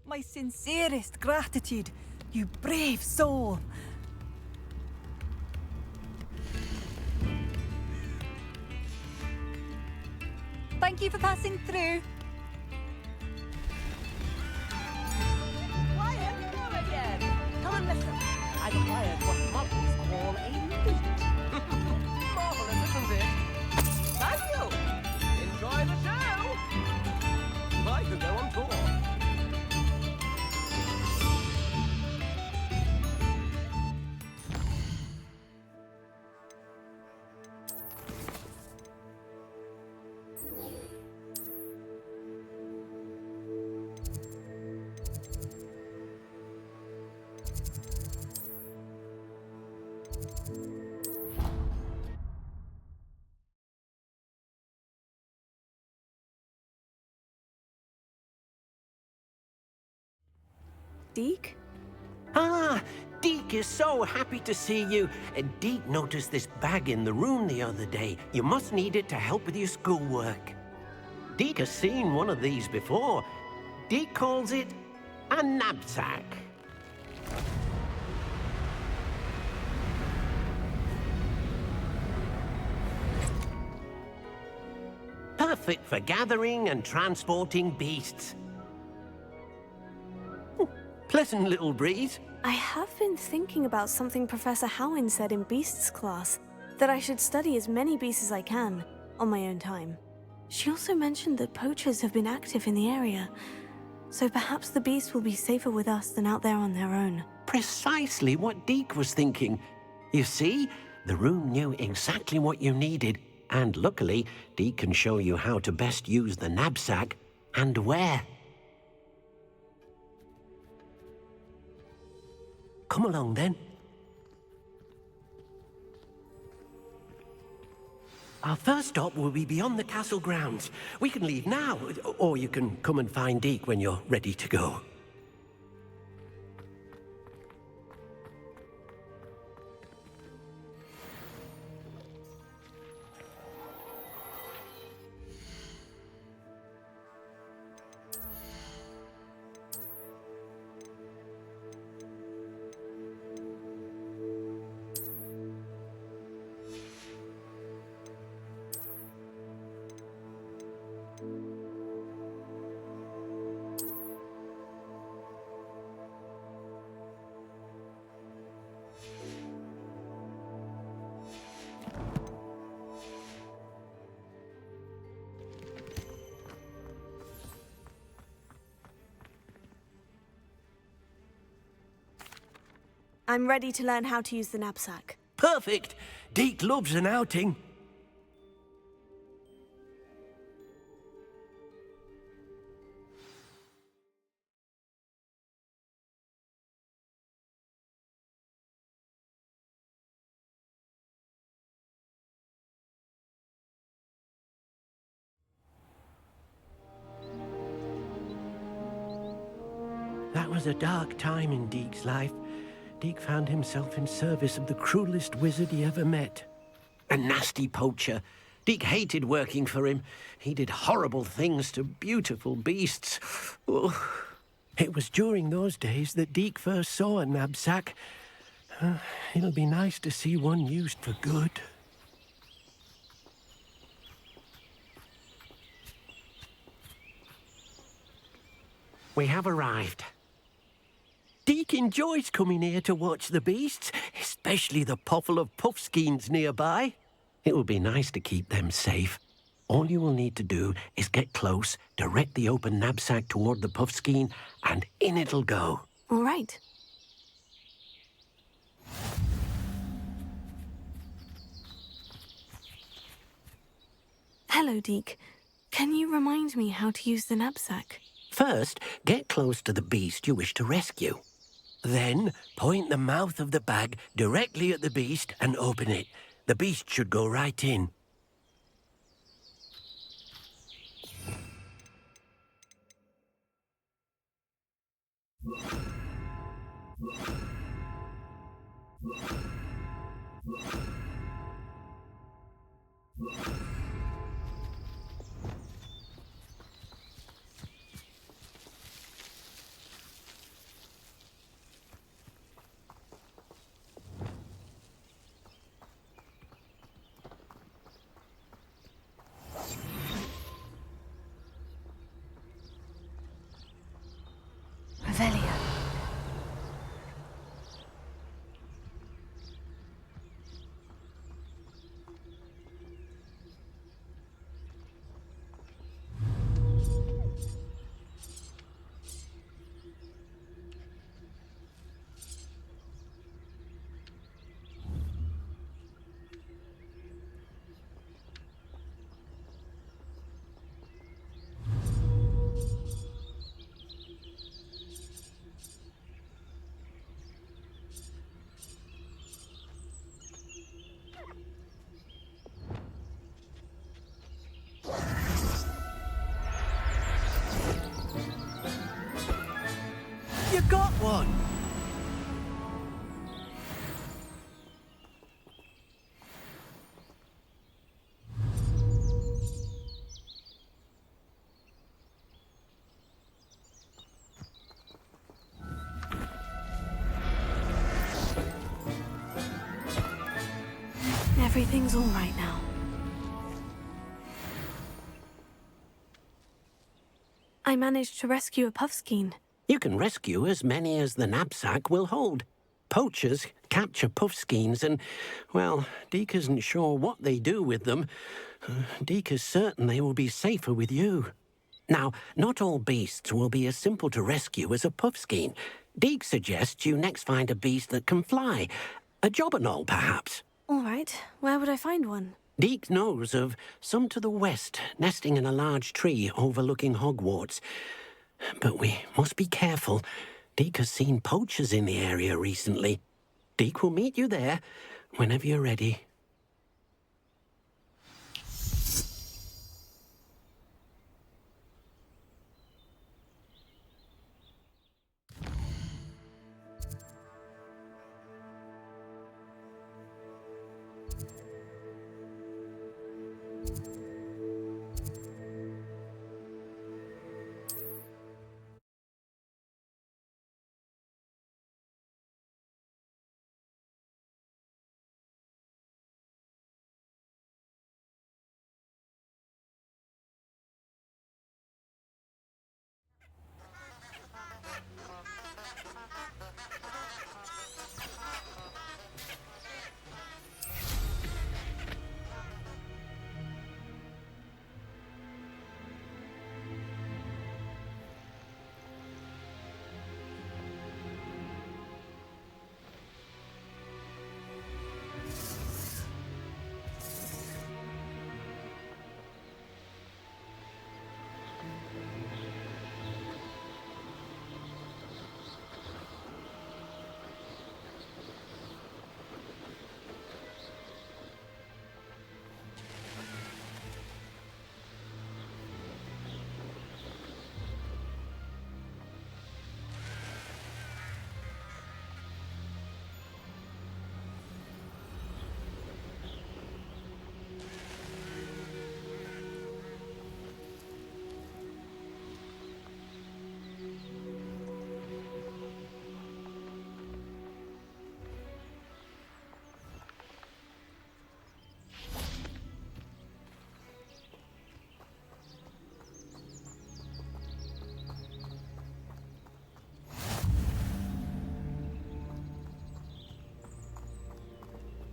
My sincerest gratitude, you brave soul. Thank you for passing through. Quiet, go again. Come and listen. I've acquired what models call a meat. Marvelous, isn't it? Thank you. Enjoy the show. I could go on tour. Deke? Ah, Deke is so happy to see you. Deke noticed this bag in the room the other day. You must need it to help with your schoolwork. Deke has seen one of these before. Deke calls it a Nab-Sack. Perfect for gathering and transporting beasts. Pleasant little breeze. I have been thinking about something Professor Howin said in Beasts class, that I should study as many beasts as I can, on my own time. She also mentioned that poachers have been active in the area, so perhaps the beasts will be safer with us than out there on their own. Precisely what Deke was thinking. You see, the room knew exactly what you needed, and luckily, Deke can show you how to best use the Nab-Sack and where. Come along, then. Our first stop will be beyond the castle grounds. We can leave now, or you can come and find Deke when you're ready to go. I'm ready to learn how to use the Nab-Sack. Perfect! Deke loves an outing. That was a dark time in Deke's life. Deke found himself in service of the cruelest wizard he ever met. A nasty poacher. Deke hated working for him. He did horrible things to beautiful beasts. Oh. It was during those days that Deke first saw a Nab-Sack. It'll be nice to see one used for good. We have arrived. Deke enjoys coming here to watch the beasts, especially the potful of puffskeins nearby. It will be nice to keep them safe. All you will need to do is get close, direct the open Nab-Sack toward the puffskein, and in it'll go. All right. Hello, Deke. Can you remind me how to use the Nab-Sack? First, get close to the beast you wish to rescue. Then, point the mouth of the bag directly at the beast and open it. The beast should go right in. Revelio. You got one! Everything's all right now. I managed to rescue a puffskein. You can rescue as many as the Nab-Sack will hold. Poachers capture puffskeins and, well, Deke isn't sure what they do with them. Deke is certain they will be safer with you. Now, not all beasts will be as simple to rescue as a puffskein. Deke suggests you next find a beast that can fly. A jobberknoll, perhaps. All right, where would I find one? Deke knows of some to the west, nesting in a large tree overlooking Hogwarts. But we must be careful. Deke has seen poachers in the area recently. Deke will meet you there whenever you're ready.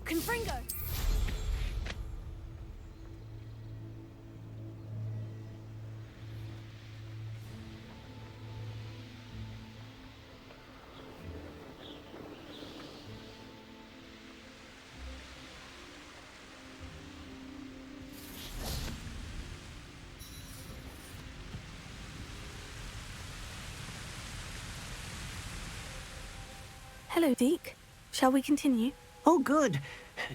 Confringo! Hello, Deke. Shall we continue? Oh, good.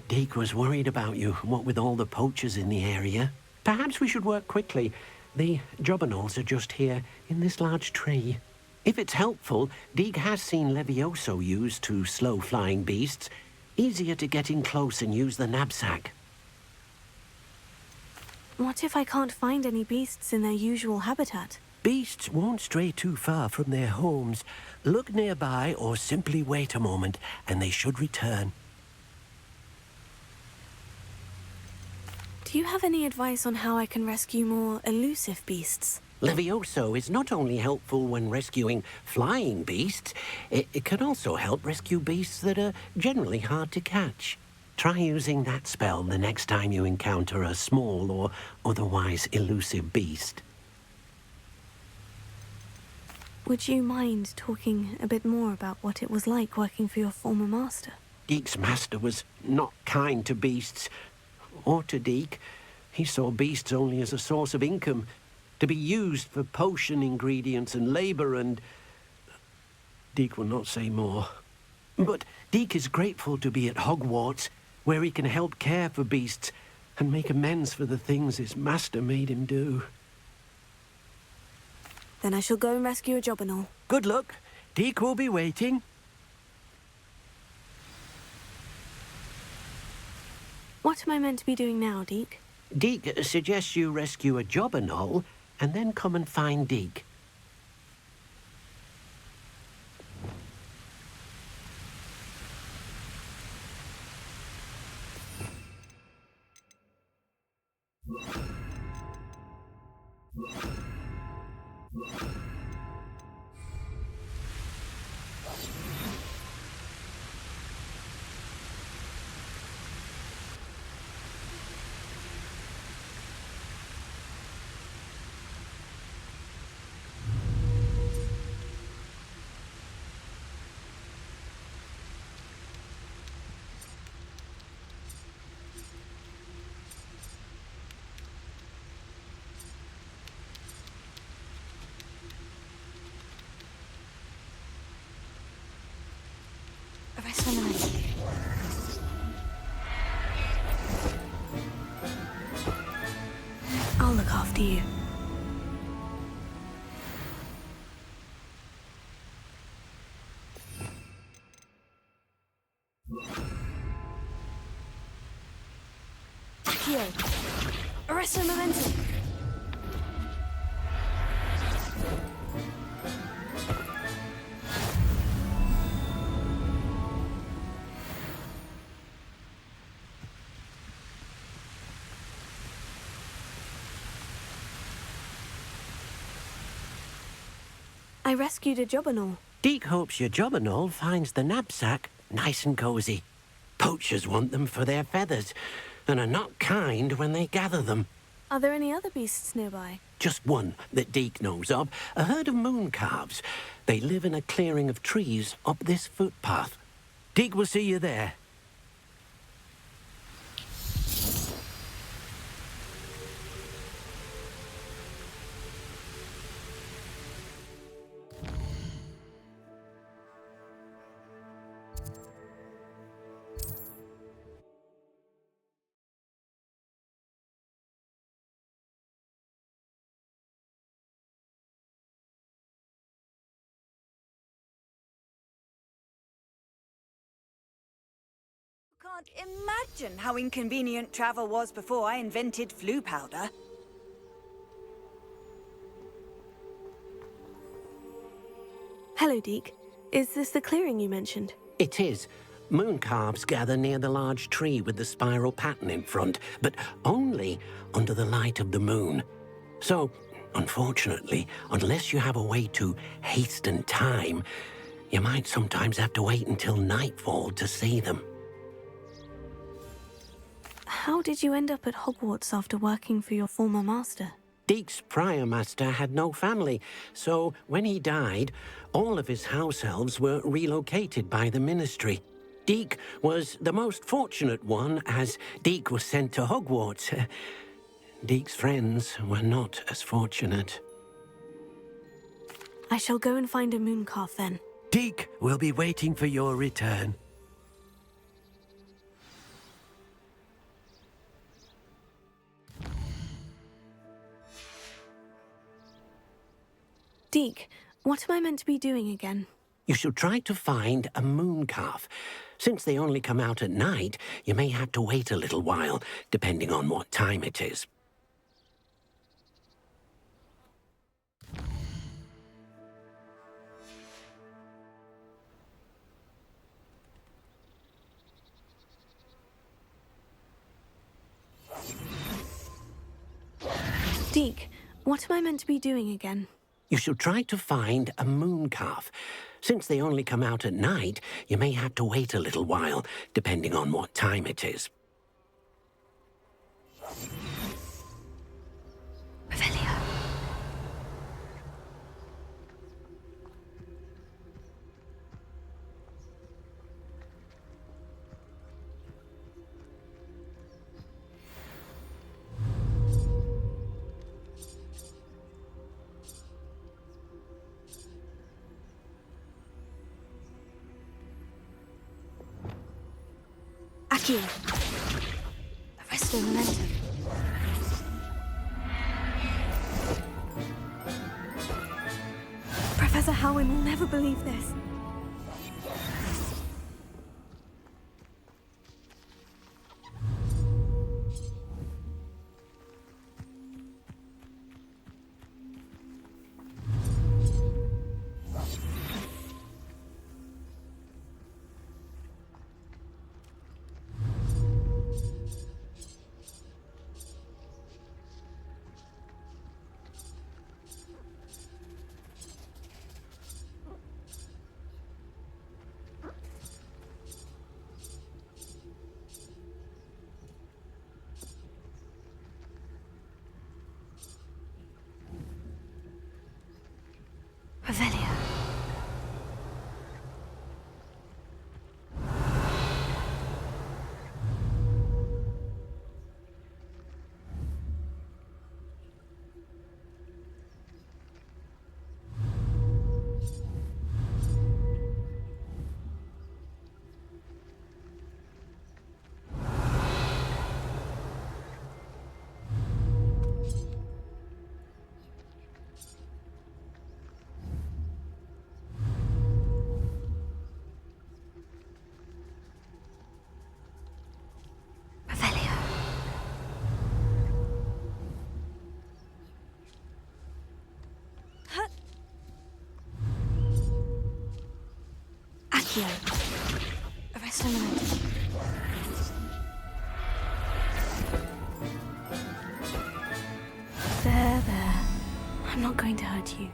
Deke was worried about you, what with all the poachers in the area. Perhaps we should work quickly. The jobberknolls are just here, in this large tree. If it's helpful, Deke has seen Levioso used to slow flying beasts. Easier to get in close and use the Nab-Sack. What if I can't find any beasts in their usual habitat? Beasts won't stray too far from their homes. Look nearby or simply wait a moment, and they should return. Do you have any advice on how I can rescue more elusive beasts? Levioso is not only helpful when rescuing flying beasts, it can also help rescue beasts that are generally hard to catch. Try using that spell the next time you encounter a small or otherwise elusive beast. Would you mind talking a bit more about what it was like working for your former master? Deek's master was not kind to beasts, or to Deek. He saw beasts only as a source of income, to be used for potion ingredients and labour, and Deek will not say more. But Deek is grateful to be at Hogwarts, where he can help care for beasts and make amends for the things his master made him do. Then I shall go and rescue a job and all. Good luck. Deek will be waiting. What am I meant to be doing now, Deek? Deek suggests you rescue a Jobberknoll and then come and find Deek. A rest on the night. I'll look after you. Accio. Arresto momentum. I rescued a Jobberknoll. Deek hopes your Jobberknoll finds the Nab-Sack nice and cosy. Poachers want them for their feathers and are not kind when they gather them. Are there any other beasts nearby? Just one that Deek knows of, a herd of moon calves. They live in a clearing of trees up this footpath. Deek will see you there. Can't imagine how inconvenient travel was before I invented flu powder. Hello, Deek. Is this the clearing you mentioned? It is. Moon calves gather near the large tree with the spiral pattern in front, but only under the light of the moon. So, unfortunately, unless you have a way to hasten time, you might sometimes have to wait until nightfall to see them. How did you end up at Hogwarts after working for your former master? Deek's prior master had no family, so when he died, all of his house elves were relocated by the ministry. Deek was the most fortunate one, as Deek was sent to Hogwarts. Deek's friends were not as fortunate. I shall go and find a mooncalf then. Deek will be waiting for your return. Deek, what am I meant to be doing again? You should try to find a mooncalf. Since they only come out at night, you may have to wait a little while, depending on what time it is. Deek, What am I meant to be doing again? You should try to find a moon calf. Since they only come out at night, you may have to wait a little while, depending on what time it is. Revelio. Accio. Arresto momentum. Professor Howin will never believe this. Revelio. Accio. Arresto momentum. There. I'm not going to hurt you.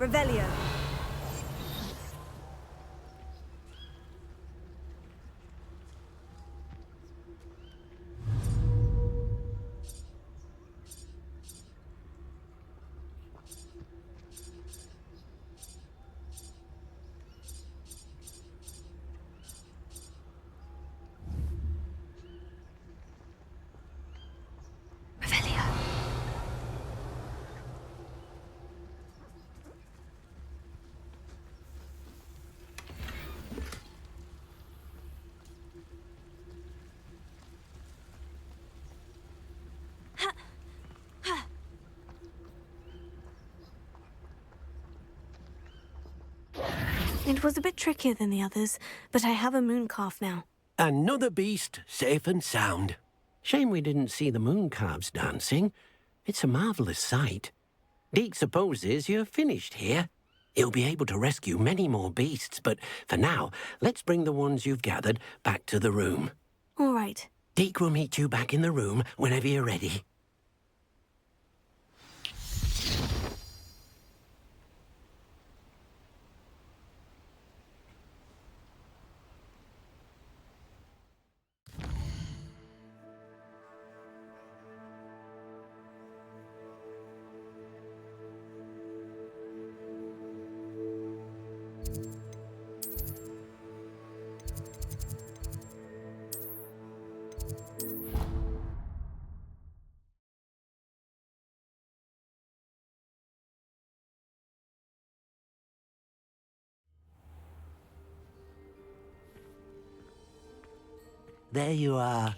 Revelio. Revelio. It was a bit trickier than the others, but I have a moon calf now. Another beast, safe and sound. Shame we didn't see the moon calves dancing. It's a marvellous sight. Deke supposes you're finished here. He'll be able to rescue many more beasts, but for now, let's bring the ones you've gathered back to the room. All right. Deke will meet you back in the room whenever you're ready. There you are.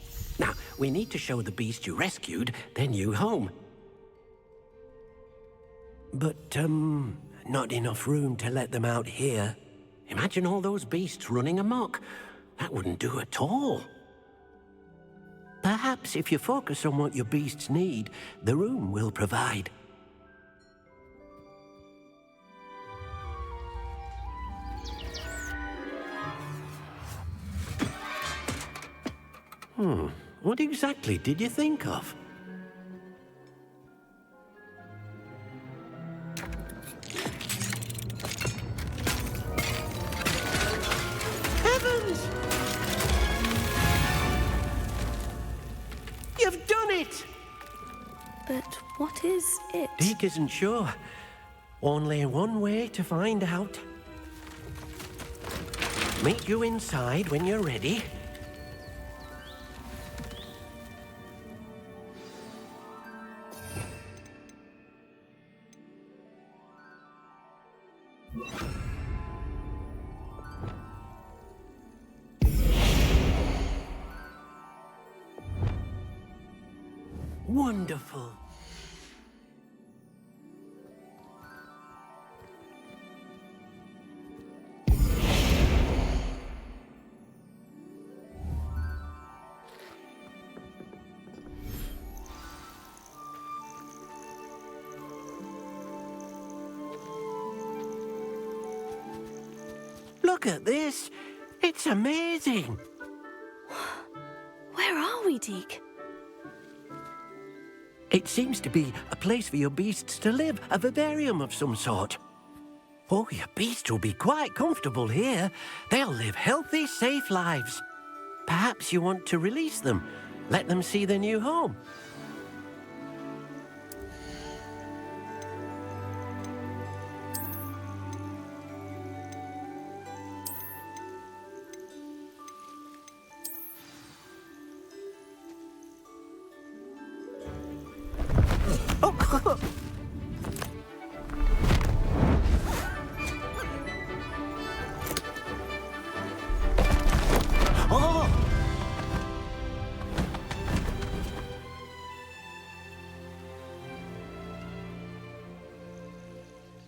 we need to show the beast you rescued their new home. But, not enough room to let them out here. Imagine all those beasts running amok. That wouldn't do at all. Perhaps if you focus on what your beasts need, the room will provide. What exactly did you think of? Heavens! You've done it! But what is it? Deke isn't sure. Only one way to find out. Meet you inside when you're ready. Wonderful. Look at this. It's amazing. Where are we, Deke? It seems to be a place for your beasts to live, a vivarium of some sort. Oh, your beasts will be quite comfortable here. They'll live healthy, safe lives. Perhaps you want to release them, let them see their new home.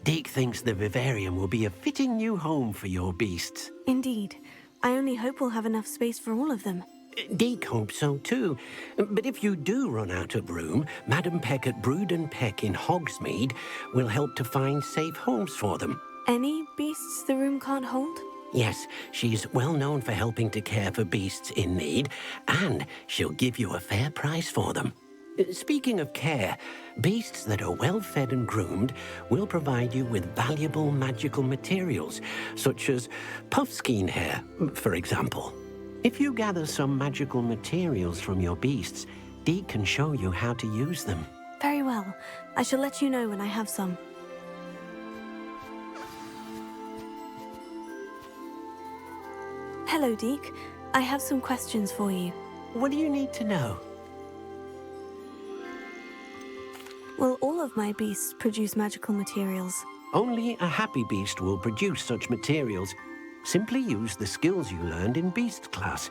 Deke thinks the vivarium will be a fitting new home for your beasts. Indeed. I only hope we'll have enough space for all of them. Deke hopes so too. But if you do run out of room, Madam Peck at Brood and Peck in Hogsmeade will help to find safe homes for them. Any beasts the room can't hold? Yes, she's well known for helping to care for beasts in need, and she'll give you a fair price for them. Speaking of care, beasts that are well fed and groomed will provide you with valuable magical materials, such as puffskein hair, for example. If you gather some magical materials from your beasts, Deke can show you how to use them. Very well. I shall let you know when I have some. Hello, Deke. I have some questions for you. What do you need to know? Will all of my beasts produce magical materials? Only a happy beast will produce such materials. Simply use the skills you learned in Beast class.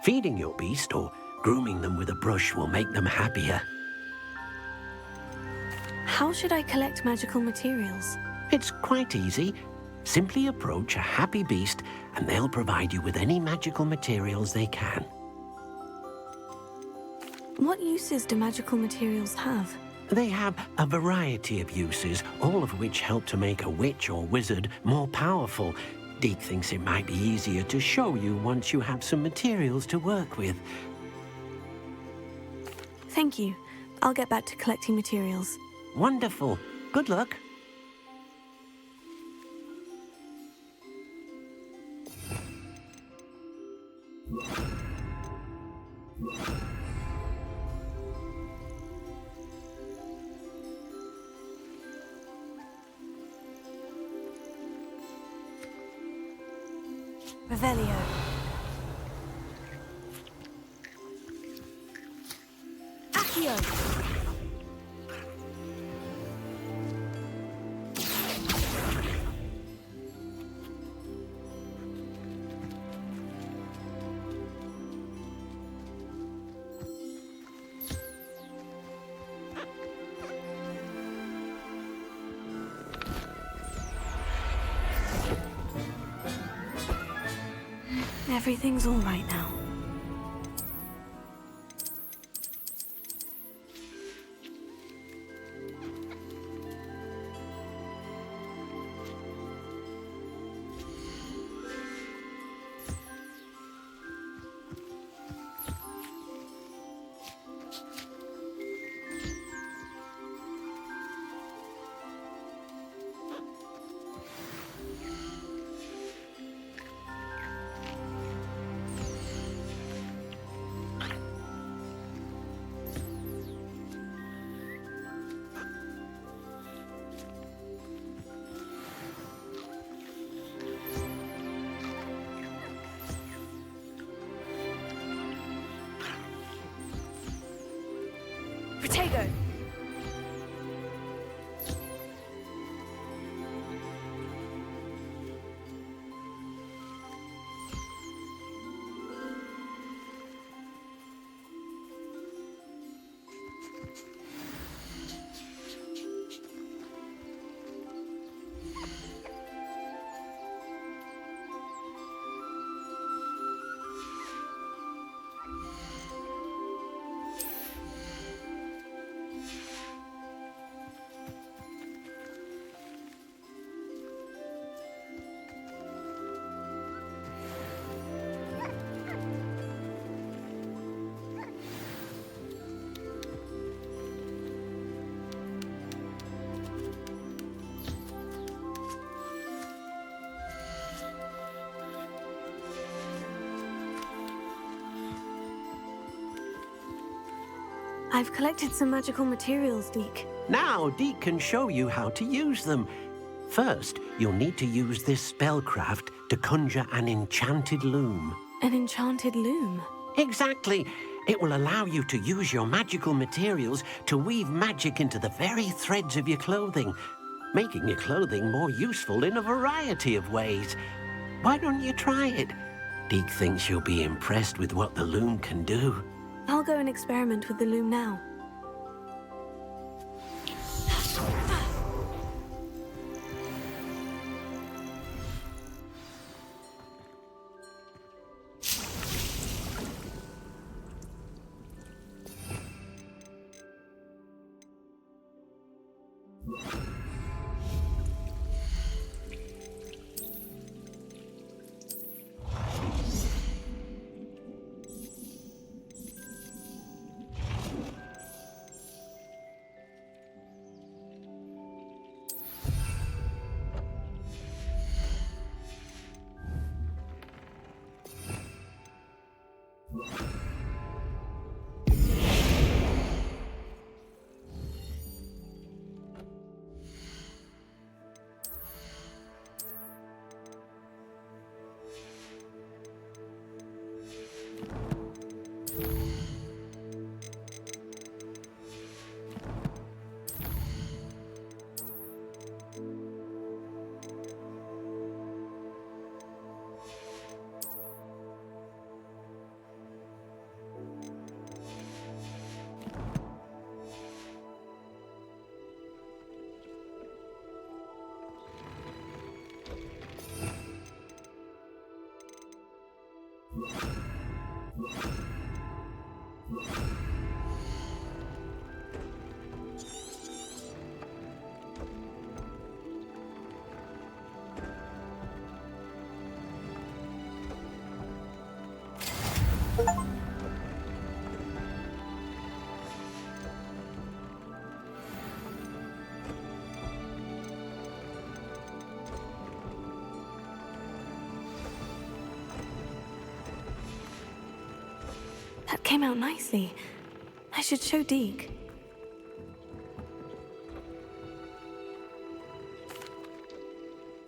Feeding your beast or grooming them with a brush will make them happier. How should I collect magical materials? It's quite easy. Simply approach a happy beast and they'll provide you with any magical materials they can. What uses do magical materials have? They have a variety of uses, all of which help to make a witch or wizard more powerful. Deke thinks it might be easier to show you once you have some materials to work with. Thank you. I'll get back to collecting materials. Wonderful. Good luck. Revelio. Accio. Everything's all right now. Protego! I've collected some magical materials, Deke. Now, Deke can show you how to use them. First, you'll need to use this spellcraft to conjure an enchanted loom. An enchanted loom? Exactly. It will allow you to use your magical materials to weave magic into the very threads of your clothing, making your clothing more useful in a variety of ways. Why don't you try it? Deke thinks you'll be impressed with what the loom can do. I'll go and experiment with the loom now. That came out nicely. I should show Deke.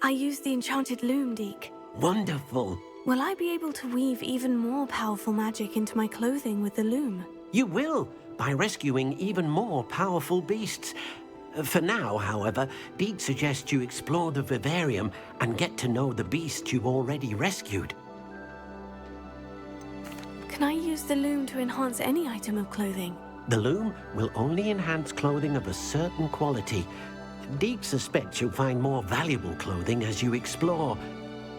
I used the enchanted loom, Deke. Wonderful. Will I be able to weave even more powerful magic into my clothing with the loom? You will, by rescuing even more powerful beasts. For now, however, Deke suggests you explore the vivarium and get to know the beasts you've already rescued. Can I use the loom to enhance any item of clothing? The loom will only enhance clothing of a certain quality. Deke suspects you'll find more valuable clothing as you explore.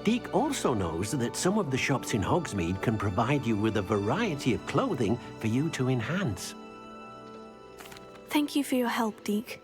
Deke also knows that some of the shops in Hogsmeade can provide you with a variety of clothing for you to enhance. Thank you for your help, Deke.